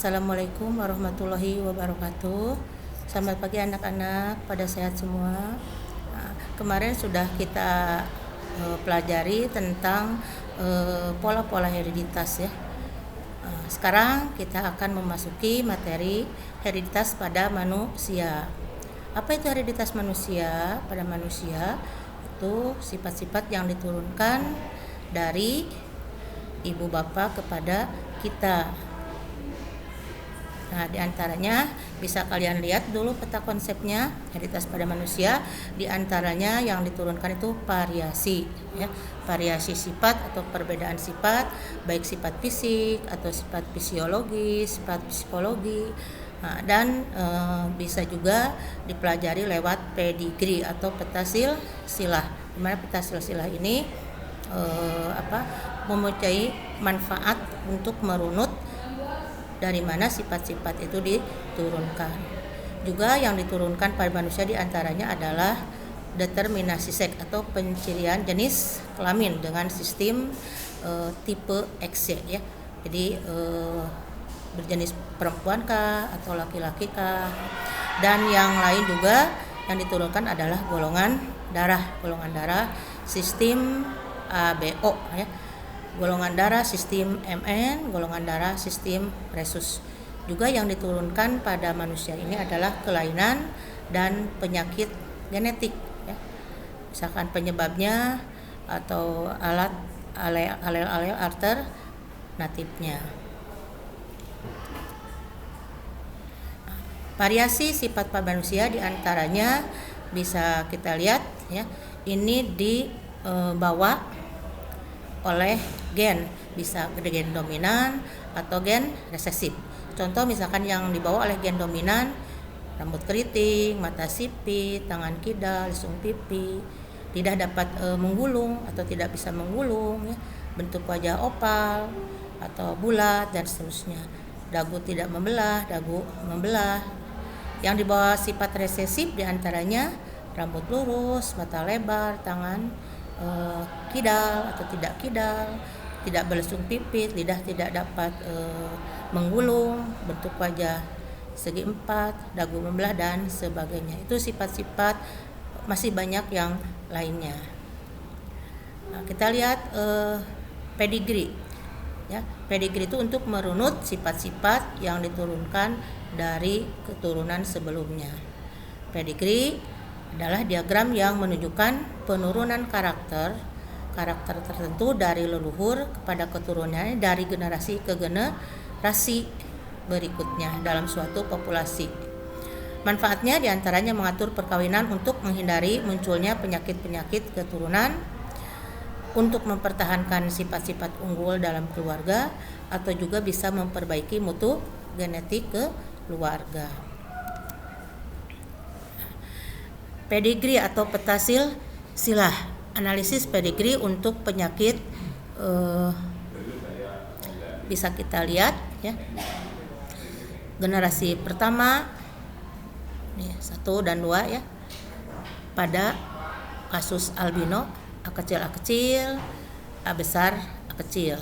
Assalamualaikum warahmatullahi wabarakatuh. Selamat pagi anak-anak, pada sehat semua. Kemarin sudah kita pelajari tentang pola-pola hereditas ya. Sekarang kita akan memasuki materi hereditas pada manusia. Apa itu hereditas manusia? Pada manusia itu sifat-sifat yang diturunkan dari ibu bapak kepada kita. Nah, diantaranya bisa kalian lihat dulu peta konsepnya hereditas pada manusia. Diantaranya yang diturunkan itu variasi, ya, variasi sifat atau perbedaan sifat, baik sifat fisik atau sifat fisiologis, sifat psikologi, dan bisa juga dipelajari lewat pedigree atau peta silsilah. Di mana peta silsilah ini mempunyai manfaat untuk merunut dari mana sifat-sifat itu diturunkan. Juga yang diturunkan pada manusia diantaranya adalah determinasi seks atau pencirian jenis kelamin dengan sistem tipe XY ya. Jadi berjenis perempuan kah atau laki-laki kah. Dan yang lain juga yang diturunkan adalah golongan darah sistem ABO ya. Golongan darah sistem MN, golongan darah sistem Rhesus. Juga yang diturunkan pada manusia ini adalah kelainan dan penyakit genetik ya. Misalkan penyebabnya atau alel alternatifnya. Variasi sifat pada manusia diantaranya bisa kita lihat ya. Ini dibawa oleh gen, bisa gen dominan atau gen resesif. Contoh misalkan yang dibawa oleh gen dominan, rambut keriting, mata sipit, tangan kidal, lisung pipi, lidah dapat menggulung atau tidak bisa menggulung ya, bentuk wajah opal atau bulat dan seterusnya. Dagu tidak membelah, dagu membelah. Yang dibawa sifat resesif diantaranya rambut lurus, mata lebar, tangan kidal atau tidak kidal, tidak bersung pipit, lidah tidak dapat menggulung, bentuk wajah segi empat, dagu membelah dan sebagainya. Itu sifat-sifat, masih banyak yang lainnya. Nah, kita lihat pedigree ya. Pedigree itu untuk merunut sifat-sifat yang diturunkan dari keturunan sebelumnya. Pedigree adalah diagram yang menunjukkan penurunan karakter tertentu dari leluhur kepada keturunannya dari generasi ke generasi berikutnya dalam suatu populasi. Manfaatnya diantaranya mengatur perkawinan untuk menghindari munculnya penyakit-penyakit keturunan, untuk mempertahankan sifat-sifat unggul dalam keluarga, atau juga bisa memperbaiki mutu genetik keluarga. Pedigree atau peta silsilah, analisis pedigree untuk penyakit bisa kita lihat ya. Generasi pertama ya, 1 dan 2 ya. Pada kasus albino, A kecil, A besar, A kecil.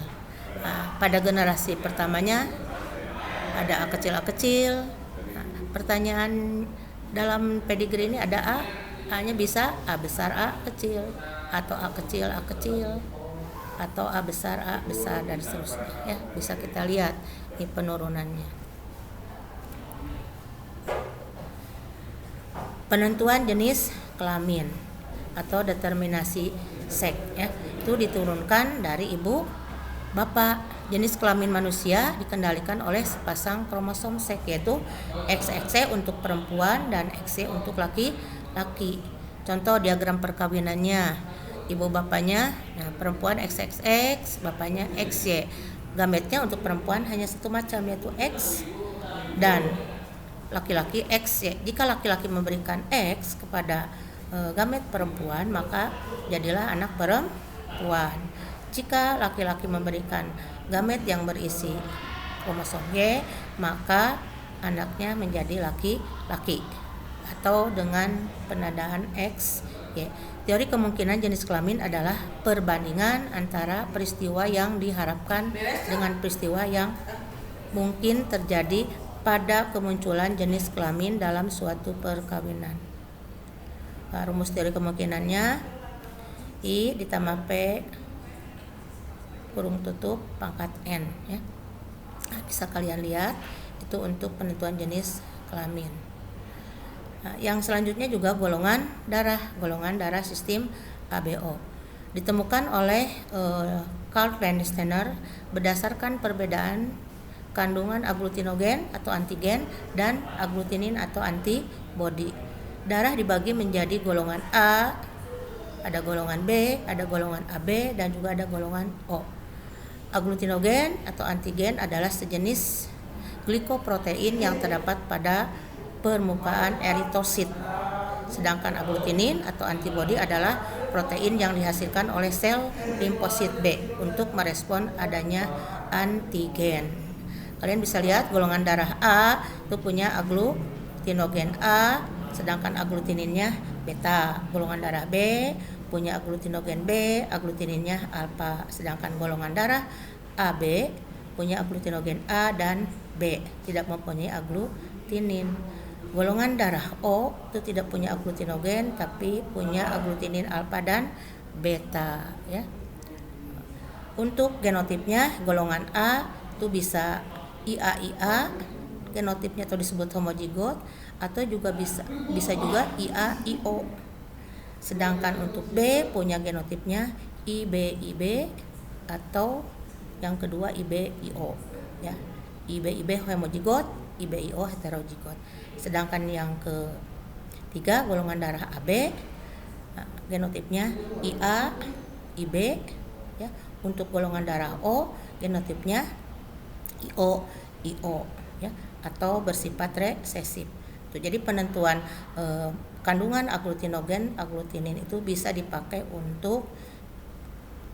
Nah, pada generasi pertamanya ada A kecil. Nah, pertanyaan dalam pedigree ini ada A-nya bisa A besar, A kecil, atau A kecil, atau A besar, dan seterusnya ya. Bisa kita lihat ini penurunannya. Penentuan jenis kelamin atau determinasi seks ya, itu diturunkan dari ibu bapak. Jenis kelamin manusia dikendalikan oleh sepasang kromosom seks, yaitu XX untuk perempuan dan XY untuk laki-laki. Contoh diagram perkawinannya, ibu bapaknya perempuan XXX, bapaknya XY. Gametnya untuk perempuan hanya satu macam, yaitu X, dan laki-laki XY. Jika laki-laki memberikan X kepada gamet perempuan, maka jadilah anak perempuan. Jika laki-laki memberikan gamet yang berisi kromosom Y, maka anaknya menjadi laki-laki atau dengan penandaan X, Y. Teori kemungkinan jenis kelamin adalah perbandingan antara peristiwa yang diharapkan dengan peristiwa yang mungkin terjadi pada kemunculan jenis kelamin dalam suatu perkawinan. Rumus teori kemungkinannya I ditambah P kurung tutup pangkat N ya. Bisa kalian lihat itu untuk penentuan jenis kelamin. Yang selanjutnya juga golongan darah sistem ABO ditemukan oleh Karl Landsteiner berdasarkan perbedaan kandungan aglutinogen atau antigen dan agglutinin atau antibodi. Darah dibagi menjadi golongan A, ada golongan B, ada golongan AB, dan juga ada golongan O. Agglutinogen atau antigen adalah sejenis glikoprotein yang terdapat pada permukaan eritrosit. Sedangkan agglutinin atau antibodi adalah protein yang dihasilkan oleh sel limfosit B untuk merespon adanya antigen. Kalian bisa lihat golongan darah A itu punya agglutinogen A, sedangkan agglutininnya beta. Golongan darah B punya agglutinogen B, agglutininnya alfa. Sedangkan golongan darah AB punya agglutinogen A dan B, tidak mempunyai agglutinin. Golongan darah O itu tidak punya agglutinogen tapi punya agglutinin alfa dan beta ya. Untuk genotipnya golongan A itu bisa IA genotipnya atau disebut homozigot, atau juga bisa juga IA-IO. Sedangkan untuk B punya genotipnya IB atau yang kedua IB-IO ya. IB homozigot, IB-IO heterozigot. Sedangkan yang ketiga golongan darah AB genotipnya IA, IB ya. Untuk golongan darah O genotipnya IO ya, atau bersifat resesif. Jadi penentuan kandungan agglutinin itu bisa dipakai untuk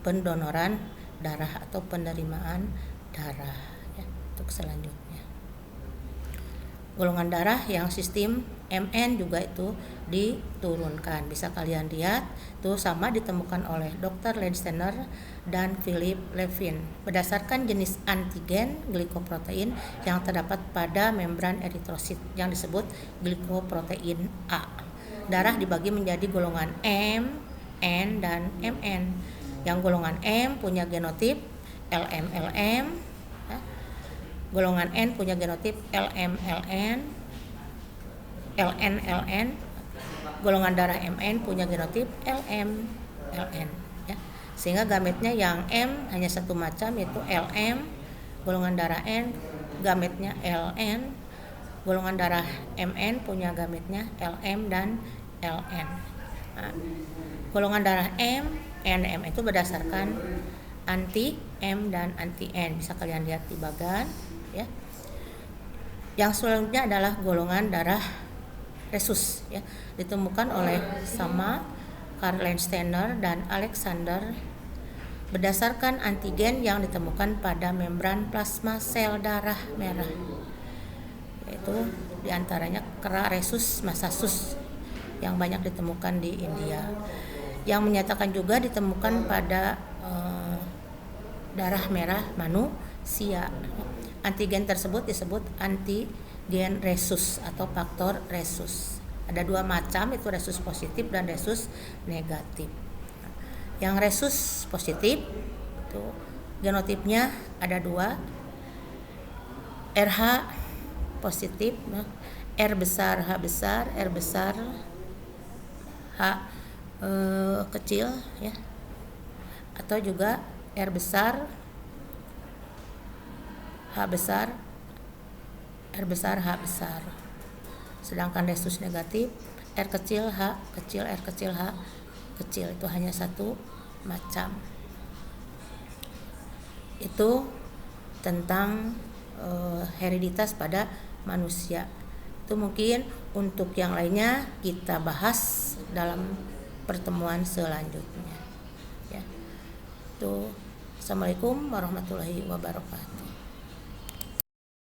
pendonoran darah atau penerimaan darah ya. Untuk selanjutnya golongan darah yang sistem MN juga itu diturunkan, bisa kalian lihat itu sama ditemukan oleh Dr. Landsteiner dan Philip Levin berdasarkan jenis antigen glikoprotein yang terdapat pada membran eritrosit yang disebut glikoprotein A. Darah dibagi menjadi golongan M, N, dan MN. Yang golongan M punya genotip LM-LM ya. Golongan N punya genotip LM-LN, LN-LN. Golongan darah MN punya genotip LM-LN ya. Sehingga gametnya yang M hanya satu macam yaitu LM. Golongan darah N gametnya LN. Golongan darah MN punya gametnya LM dan LN. Golongan darah M, N, M itu berdasarkan anti M dan anti N, bisa kalian lihat di bagan ya. Yang selanjutnya adalah golongan darah resus ya, ditemukan oleh sama Karl Landsteiner dan Alexander berdasarkan antigen yang ditemukan pada membran plasma sel darah merah, yaitu diantaranya kera resus massasus yang banyak ditemukan di India, yang menyatakan juga ditemukan pada darah merah manusia. Antigen tersebut disebut antigen resus atau faktor resus. Ada dua macam, itu resus positif dan resus negatif. Yang resus positif itu genotipnya ada dua, RH positif, R besar H besar, R besar H kecil ya, atau juga R besar H besar, R besar H besar. Sedangkan resus negatif R kecil H kecil, R kecil H kecil, itu hanya satu macam. Itu tentang hereditas pada manusia. Itu mungkin untuk yang lainnya kita bahas dalam pertemuan selanjutnya ya. Itu Assalamualaikum warahmatullahi wabarakatuh.